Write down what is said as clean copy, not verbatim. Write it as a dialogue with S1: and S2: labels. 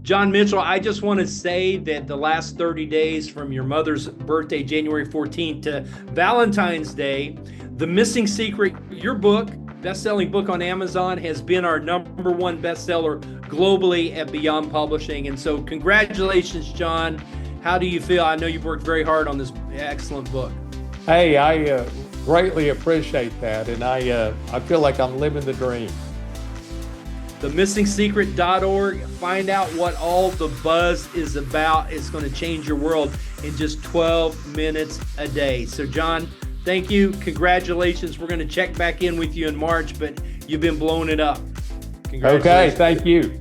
S1: John Mitchell, I just want to say that the last 30 days from your mother's birthday, January 14th, to Valentine's Day, The Missing Secret, your book, best-selling book on Amazon, has been our number one bestseller globally at Beyond Publishing. And so congratulations, John. How do you feel? I know you've worked very hard on this excellent book.
S2: Hey, I greatly appreciate that, and I feel like I'm living the dream.
S1: TheMissingSecret.org. Find out what all the buzz is about. It's going to change your world in just 12 minutes a day. So, John, thank you. Congratulations. We're going to check back in with you in March, but you've been blowing it up. Congratulations.
S2: Okay, thank you.